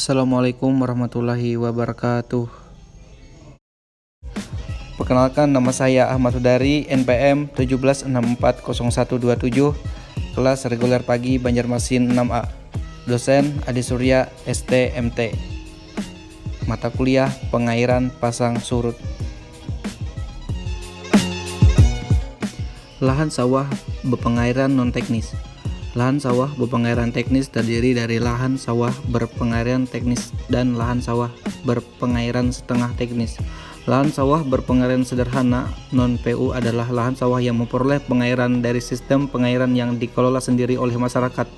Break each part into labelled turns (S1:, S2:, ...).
S1: Assalamualaikum warahmatullahi wabarakatuh. Perkenalkan, nama saya Ahmad Hudari, NPM 17640127, kelas reguler pagi Banjarmasin 6A. Dosen Adi Surya, ST, MT. Mata kuliah Pengairan Pasang Surut. Lahan sawah berpengairan non-teknis. Lahan sawah berpengairan teknis terdiri dari lahan sawah berpengairan teknis dan lahan sawah berpengairan setengah teknis. Lahan sawah berpengairan sederhana non-PU adalah lahan sawah yang memperoleh pengairan dari sistem pengairan yang dikelola sendiri oleh masyarakat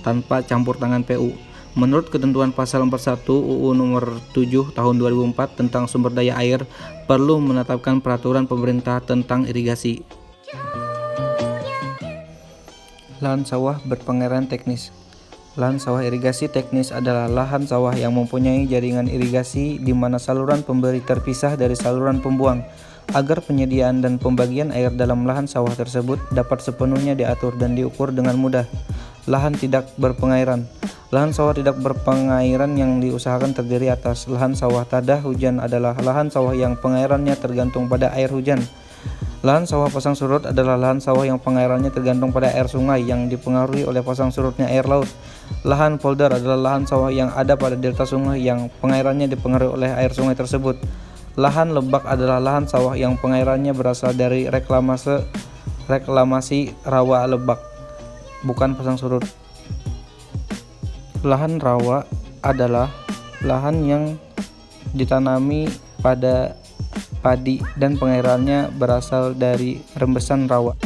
S1: tanpa campur tangan PU. Menurut ketentuan pasal 41 UU nomor 7 tahun 2004 tentang sumber daya air, perlu menetapkan peraturan pemerintah tentang irigasi. Lahan sawah berpengairan teknis. Lahan sawah irigasi teknis adalah lahan sawah yang mempunyai jaringan irigasi di mana saluran pemberi terpisah dari saluran pembuang, agar penyediaan dan pembagian air dalam lahan sawah tersebut dapat sepenuhnya diatur dan diukur dengan mudah. Lahan tidak berpengairan. Lahan sawah tidak berpengairan yang diusahakan terdiri atas lahan sawah tada hujan adalah lahan sawah yang pengairannya tergantung pada air hujan. Lahan sawah pasang surut adalah lahan sawah yang pengairannya tergantung pada air sungai yang dipengaruhi oleh pasang surutnya air laut. Lahan polder adalah lahan sawah yang ada pada delta sungai yang pengairannya dipengaruhi oleh air sungai tersebut. Lahan lebak adalah lahan sawah yang pengairannya berasal dari reklamasi rawa lebak, bukan pasang surut. Lahan rawa adalah lahan yang ditanami pada padi dan pengairannya berasal dari rembesan rawa.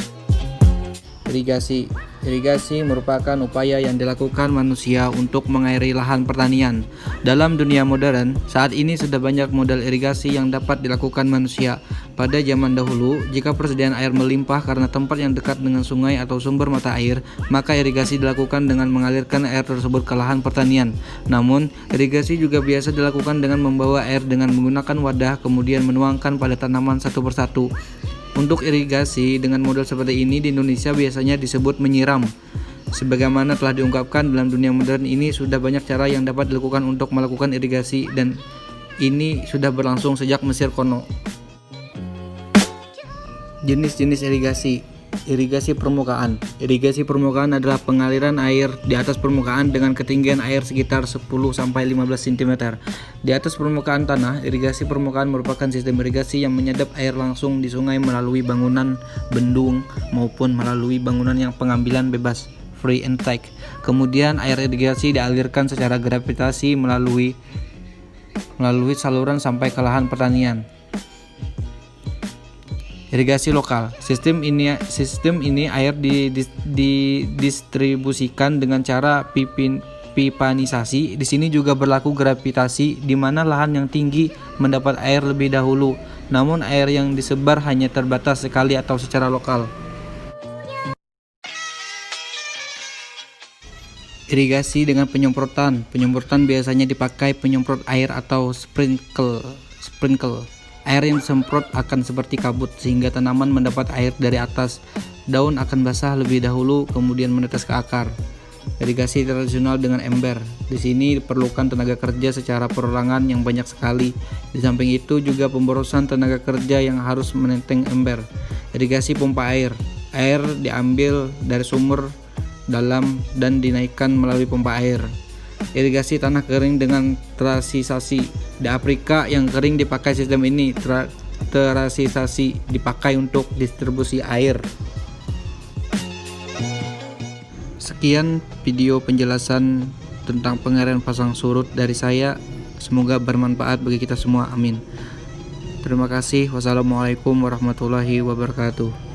S1: Irigasi merupakan upaya yang dilakukan manusia untuk mengairi lahan pertanian. Dalam dunia modern, saat ini sudah banyak model irigasi yang dapat dilakukan manusia. Pada zaman dahulu, jika persediaan air melimpah karena tempat yang dekat dengan sungai atau sumber mata air, maka irigasi dilakukan dengan mengalirkan air tersebut ke lahan pertanian. Namun, irigasi juga biasa dilakukan dengan membawa air dengan menggunakan wadah kemudian menuangkan pada tanaman satu persatu. Untuk irigasi dengan model seperti ini di Indonesia biasanya disebut menyiram. Sebagaimana telah diungkapkan, dalam dunia modern ini sudah banyak cara yang dapat dilakukan untuk melakukan irigasi dan ini sudah berlangsung sejak Mesir kuno. Jenis-jenis irigasi. Irigasi permukaan. Irigasi permukaan adalah pengaliran air di atas permukaan dengan ketinggian air sekitar 10-15 cm. Di atas permukaan tanah, irigasi permukaan merupakan sistem irigasi yang menyedot air langsung di sungai melalui bangunan, bendung, maupun melalui bangunan yang pengambilan bebas, free intake. Kemudian air irigasi dialirkan secara gravitasi melalui saluran sampai ke lahan pertanian. Irigasi lokal. Sistem ini air didistribusikan dengan cara pipanisasi. Di sini juga berlaku gravitasi, di mana lahan yang tinggi mendapat air lebih dahulu, namun air yang disebar hanya terbatas sekali atau secara lokal. Irigasi dengan penyemprotan. Penyemprotan biasanya dipakai penyemprot air atau sprinkle. Air yang disemprot akan seperti kabut sehingga tanaman mendapat air dari atas. Daun akan basah lebih dahulu kemudian menetes ke akar. Irigasi tradisional dengan ember. Di sini diperlukan tenaga kerja secara perorangan yang banyak sekali. Di samping itu juga pemborosan tenaga kerja yang harus menenteng ember. Irigasi pompa air. Air diambil dari sumur dalam dan dinaikkan melalui pompa air. Irigasi tanah kering dengan terasisasi. Di Afrika yang kering dipakai sistem ini. Terasisasi dipakai untuk distribusi air. Sekian video penjelasan tentang pengairan pasang surut dari saya. Semoga bermanfaat bagi kita semua. Amin. Terima kasih. Wassalamualaikum warahmatullahi wabarakatuh.